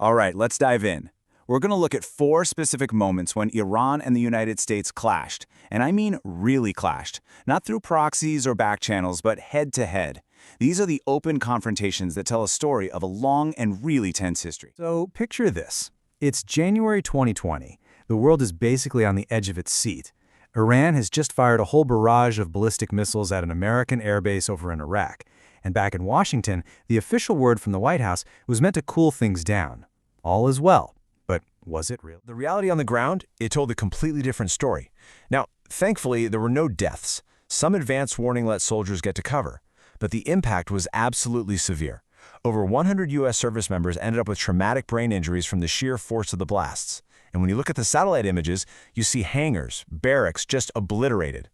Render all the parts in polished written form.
All right, let's dive in. We're going to look at 4 specific moments when Iran and the United States clashed, and I mean really clashed, not through proxies or back channels, but head-to-head. These are the open confrontations that tell a story of a long and really tense history. So picture this. It's January 2020. The world is basically on the edge of its seat. Iran has just fired a whole barrage of ballistic missiles at an American airbase over in Iraq. And back in Washington, the official word from the White House was meant to cool things down. All is well. But was it real? The reality on the ground, it told a completely different story. Now, thankfully, there were no deaths. Some advance warning let soldiers get to cover. But the impact was absolutely severe. Over 100 U.S. service members ended up with traumatic brain injuries from the sheer force of the blasts. And when you look at the satellite images, you see hangars, barracks just obliterated.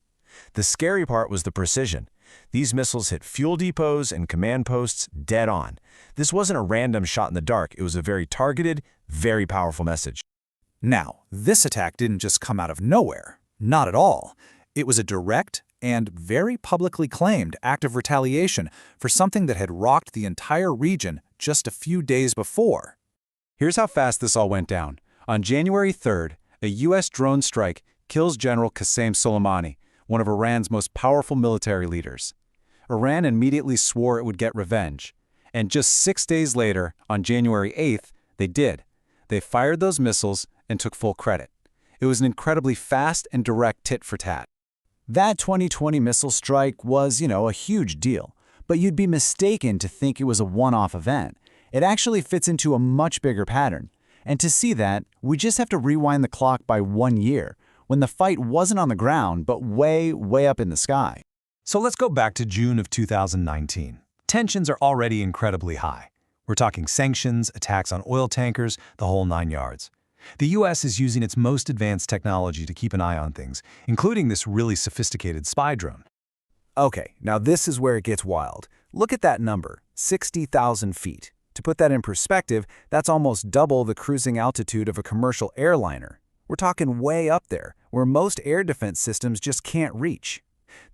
The scary part was the precision. These missiles hit fuel depots and command posts dead on. This wasn't a random shot in the dark. It was a very targeted, very powerful message. Now, this attack didn't just come out of nowhere. Not at all. It was a direct and very publicly claimed act of retaliation for something that had rocked the entire region just a few days before. Here's how fast this all went down. On January 3rd, a U.S. drone strike kills General Qasem Soleimani, one of Iran's most powerful military leaders. Iran immediately swore it would get revenge. And just 6 days later, on January 8th, they did. They fired those missiles and took full credit. It was an incredibly fast and direct tit for tat. That 2020 missile strike was, a huge deal. But you'd be mistaken to think it was a one-off event. It actually fits into a much bigger pattern. And to see that, we just have to rewind the clock by 1 year, when the fight wasn't on the ground, but way, way up in the sky. So let's go back to June of 2019. Tensions are already incredibly high. We're talking sanctions, attacks on oil tankers, the whole 9 yards. The U.S. is using its most advanced technology to keep an eye on things, including this really sophisticated spy drone. Okay, now this is where it gets wild. Look at that number, 60,000 feet. To put that in perspective, that's almost double the cruising altitude of a commercial airliner. We're talking way up there, where most air defense systems just can't reach.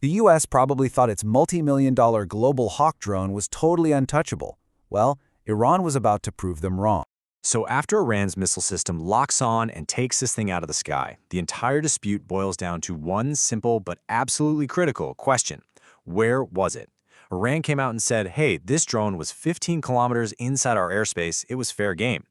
The U.S. probably thought its multi-million-dollar Global Hawk drone was totally untouchable. Well, Iran was about to prove them wrong. So after Iran's missile system locks on and takes this thing out of the sky, the entire dispute boils down to one simple but absolutely critical question. Where was it? Iran came out and said, hey, this drone was 15 kilometers inside our airspace. It was fair game.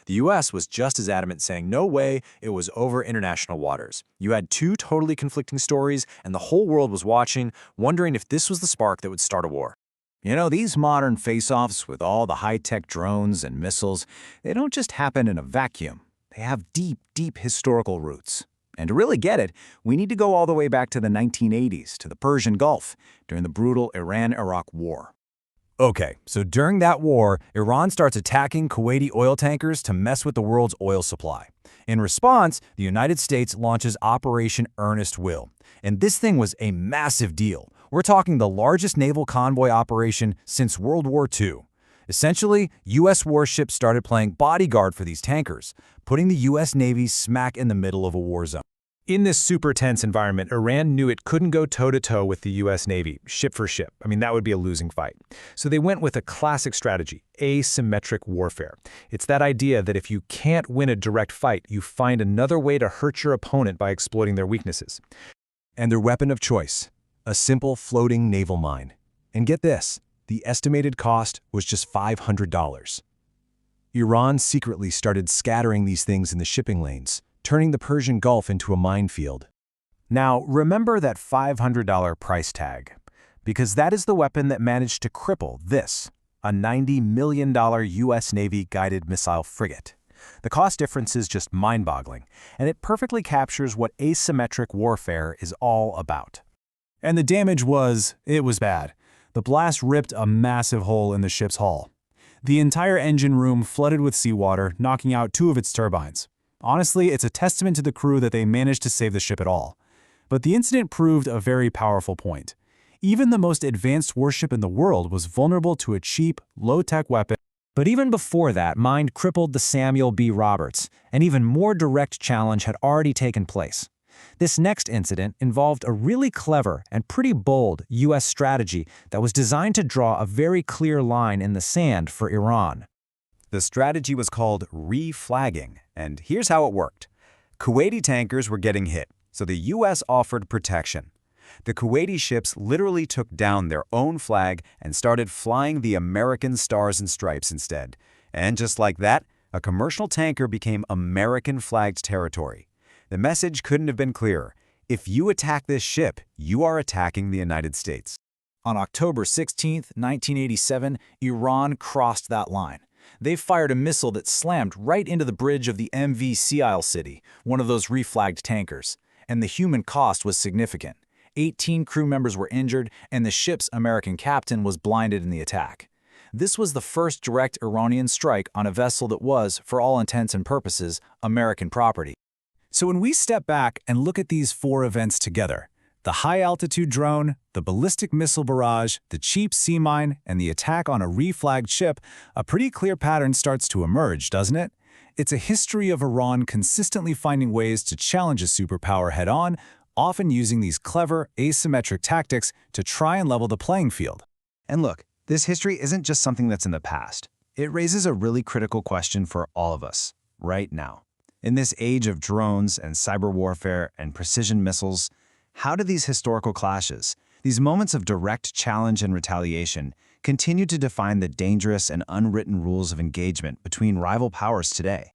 The U.S. was just as adamant, saying, no way, it was over international waters. You had 2 totally conflicting stories, and the whole world was watching, wondering if this was the spark that would start a war. These modern face-offs with all the high-tech drones and missiles, they don't just happen in a vacuum. They have deep, deep historical roots. And to really get it, we need to go all the way back to the 1980s, to the Persian Gulf, during the brutal Iran-Iraq War. Okay, so during that war, Iran starts attacking Kuwaiti oil tankers to mess with the world's oil supply. In response, the United States launches Operation Earnest Will. And this thing was a massive deal. We're talking the largest naval convoy operation since World War II. Essentially, U.S. warships started playing bodyguard for these tankers, putting the U.S. Navy smack in the middle of a war zone. In this super tense environment, Iran knew it couldn't go toe-to-toe with the U.S. Navy, ship for ship. That would be a losing fight. So they went with a classic strategy, asymmetric warfare. It's that idea that if you can't win a direct fight, you find another way to hurt your opponent by exploiting their weaknesses. And their weapon of choice, a simple floating naval mine. And get this, the estimated cost was just $500. Iran secretly started scattering these things in the shipping lanes, turning the Persian Gulf into a minefield. Now, remember that $500 price tag, because that is the weapon that managed to cripple this, a $90 million U.S. Navy guided missile frigate. The cost difference is just mind-boggling, and it perfectly captures what asymmetric warfare is all about. And the damage was bad. The blast ripped a massive hole in the ship's hull. The entire engine room flooded with seawater, knocking out 2 of its turbines. Honestly, it's a testament to the crew that they managed to save the ship at all. But the incident proved a very powerful point. Even the most advanced warship in the world was vulnerable to a cheap, low-tech weapon. But even before that, Mind crippled the Samuel B. Roberts. An even more direct challenge had already taken place. This next incident involved a really clever and pretty bold U.S. strategy that was designed to draw a very clear line in the sand for Iran. The strategy was called reflagging, and here's how it worked. Kuwaiti tankers were getting hit, so the U.S. offered protection. The Kuwaiti ships literally took down their own flag and started flying the American stars and stripes instead. And just like that, a commercial tanker became American-flagged territory. The message couldn't have been clearer. If you attack this ship, you are attacking the United States. On October 16, 1987, Iran crossed that line. They fired a missile that slammed right into the bridge of the MV Sea Isle City, one of those reflagged tankers. And the human cost was significant. 18 crew members were injured, and the ship's American captain was blinded in the attack. This was the first direct Iranian strike on a vessel that was, for all intents and purposes, American property. So when we step back and look at these four events together, the high-altitude drone, the ballistic missile barrage, the cheap sea mine, and the attack on a reflagged ship, a pretty clear pattern starts to emerge, doesn't it? It's a history of Iran consistently finding ways to challenge a superpower head-on, often using these clever, asymmetric tactics to try and level the playing field. And look, this history isn't just something that's in the past. It raises a really critical question for all of us, right now. In this age of drones and cyber warfare and precision missiles, how do these historical clashes, these moments of direct challenge and retaliation, continue to define the dangerous and unwritten rules of engagement between rival powers today?